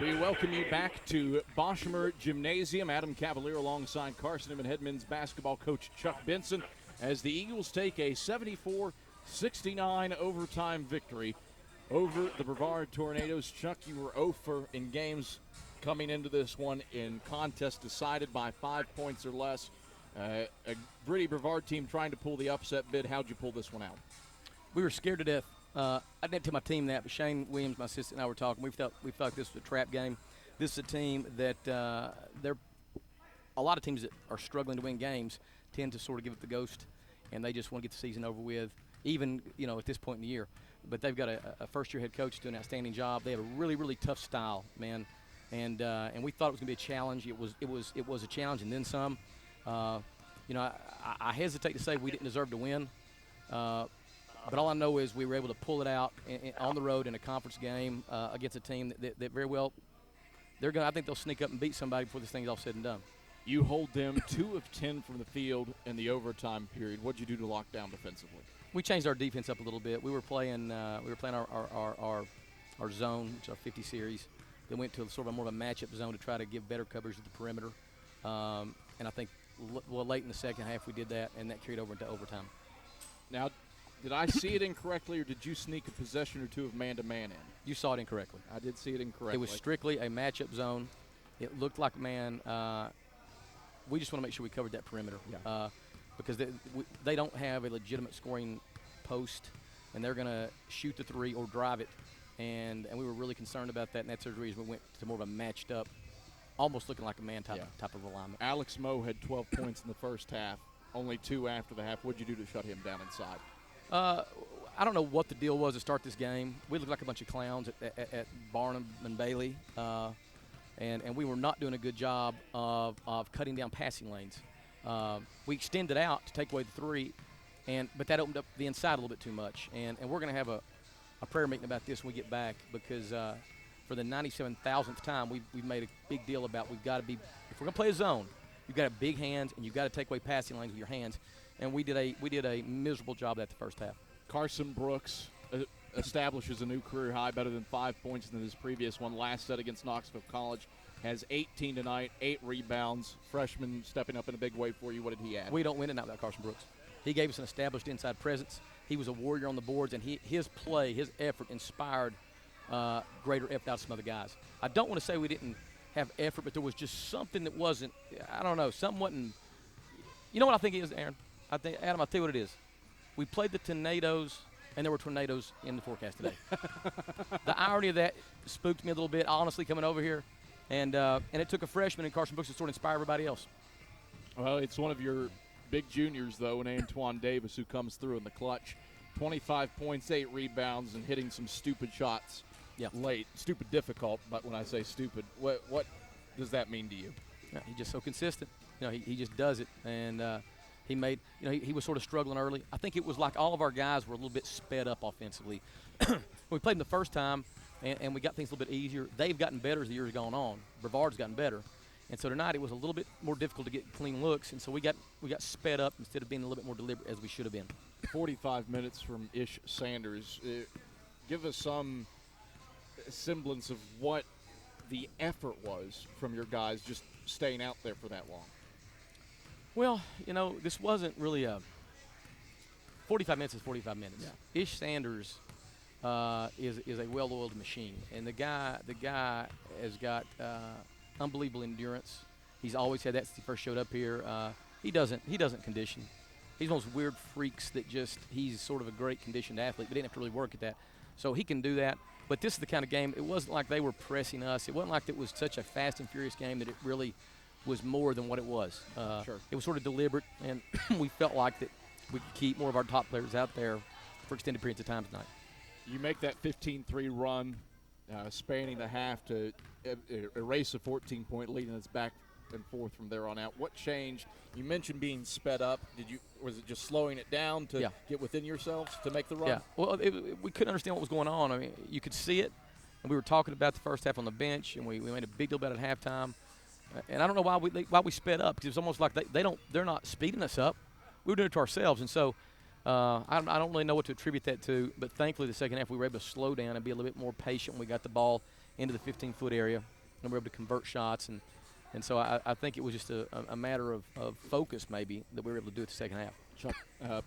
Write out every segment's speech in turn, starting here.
We welcome you back to Boshemer Gymnasium. Adam Cavalier alongside Carson-Newman head men's basketball coach Chuck Benson as the Eagles take a 74-69 overtime victory over the Brevard Tornadoes. Chuck, you were 0 for in games coming into this one in contests decided by 5 points or less. A gritty Brevard team trying to pull the upset bid. How'd you pull this one out? We were scared to death. I didn't tell my team that, but Shane Williams, my assistant, and I were talking. We felt like this was a trap game. This is a team that a lot of teams that are struggling to win games tend to sort of give it the ghost, and they just want to get the season over with, even at this point in the year. But they've got a first-year head coach doing an outstanding job. They have a really, really tough style, man, and we thought it was going to be a challenge. It was a challenge, and then some. I hesitate to say we didn't deserve to win. But all I know is we were able to pull it out on the road in a conference game against a team that very well I think they'll sneak up and beat somebody before this thing's all said and done. You hold them 2 of 10 from the field in the overtime period. What'd you do to lock down defensively? We changed our defense up a little bit. We were playing our zone, which is our 50 series. Then went to sort of more of a matchup zone to try to give better coverage at the perimeter. And I think late in the second half we did that, and that carried over into overtime. Now, did I see it incorrectly, or did you sneak a possession or two of man-to-man in? You saw it incorrectly. I did see it incorrectly. It was strictly a matchup zone. It looked like man. We just want to make sure we covered that perimeter because they don't have a legitimate scoring post, and they're going to shoot the three or drive it. And we were really concerned about that, and that's the reason we went to more of a matched up, almost looking like a man type of alignment. Alex Moe had 12 points in the first half, only 2 after the half. What'd you do to shut him down inside? I don't know what the deal was to start this game. We looked like a bunch of clowns at Barnum and Bailey, and we were not doing a good job of cutting down passing lanes. We extended out to take away the three, but that opened up the inside a little bit too much. And we're going to have a prayer meeting about this when we get back because for the 97,000th time, we've made a big deal about we've got to be – if we're going to play a zone, you've got to have big hands and you've got to take away passing lanes with your hands. And we did a miserable job of that the first half. Carson Brooks establishes a new career high, better than 5 points than his previous one. Last set against Knoxville College, has 18 tonight, 8 rebounds. Freshman stepping up in a big way for you. What did he add? We don't win tonight without Carson Brooks. He gave us an established inside presence. He was a warrior on the boards, and his play, his effort inspired greater effort out of some other guys. I don't want to say we didn't have effort, but there was just something that wasn't, I don't know, something wasn't. You know what I think it is, Aaron? Adam, I'll tell you what it is. We played the Tornadoes, and there were tornadoes in the forecast today. The irony of that spooked me a little bit, honestly, coming over here. And it took a freshman in Carson Brooks to sort of inspire everybody else. Well, it's one of your big juniors, though, and Antoine Davis, who comes through in the clutch. 25 points, 8 rebounds, and hitting some stupid shots late. Stupid difficult, but when I say stupid, what does that mean to you? Yeah, he's just so consistent. He just does it. And he made, he was sort of struggling early. I think it was like all of our guys were a little bit sped up offensively. When we played them the first time and we got things a little bit easier, they've gotten better as the years gone on. Brevard's gotten better. And so tonight it was a little bit more difficult to get clean looks, and so we got sped up instead of being a little bit more deliberate as we should have been. 45 minutes from Ish Sanders. Give us some semblance of what the effort was from your guys just staying out there for that long. Well, this wasn't really 45 minutes is 45 minutes. Yeah. Ish Sanders is a well-oiled machine, and the guy has got unbelievable endurance. He's always had that since he first showed up here. He doesn't condition. He's one of those weird freaks that he's sort of a great conditioned athlete, but didn't have to really work at that. So he can do that. But this is the kind of game, it wasn't like they were pressing us. It wasn't like it was such a fast and furious game that it really was more than what it was. Sure. It was sort of deliberate, and we felt like that we could keep more of our top players out there for extended periods of time tonight. You make that 15-3 run, spanning the half to erase a 14-point lead, and it's back and forth from there on out. What changed? You mentioned being sped up. Was it just slowing it down to get within yourselves to make the run? Yeah. Well, we couldn't understand what was going on. I mean, you could see it, and we were talking about the first half on the bench, and we made a big deal about it at halftime. And I don't know why we sped up, because it's almost like they're not speeding us up. We were doing it to ourselves, and so I don't really know what to attribute that to. But thankfully, the second half we were able to slow down and be a little bit more patient when we got the ball into the 15-foot area, and we were able to convert shots. And so I think it was just a matter of focus maybe that we were able to do it the second half. Chuck,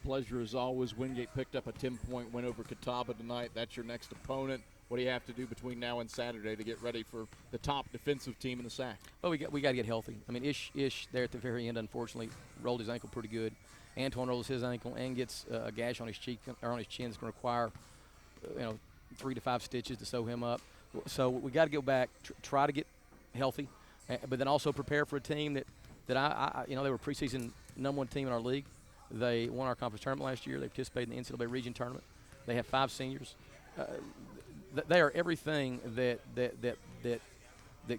pleasure as always. Wingate picked up a 10-point win over Catawba tonight. That's your next opponent. What do you have to do between now and Saturday to get ready for the top defensive team in the SAC? Well, we got to get healthy. I mean, Ish there at the very end, unfortunately, rolled his ankle pretty good. Antoine rolls his ankle and gets a gash on his cheek or on his chin. It's going to require 3 to 5 stitches to sew him up. So we got to go back, try to get healthy, but then also prepare for a team that I they were preseason #1 team in our league. They won our conference tournament last year. They participated in the NCAA region tournament. They have 5 seniors. They are everything that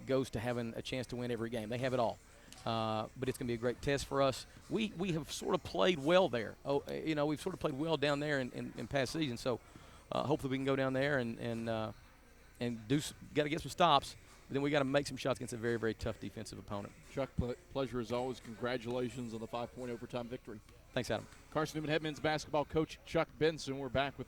goes to having a chance to win every game. They have it all. But it's going to be a great test for us. We have sort of played well there. We've sort of played well down there in past seasons. So hopefully we can go down there and got to get some stops. But then we got to make some shots against a very, very tough defensive opponent. Chuck, pleasure as always. Congratulations on the 5-point overtime victory. Thanks, Adam. Carson-Newman head men's basketball coach Chuck Benson. We're back with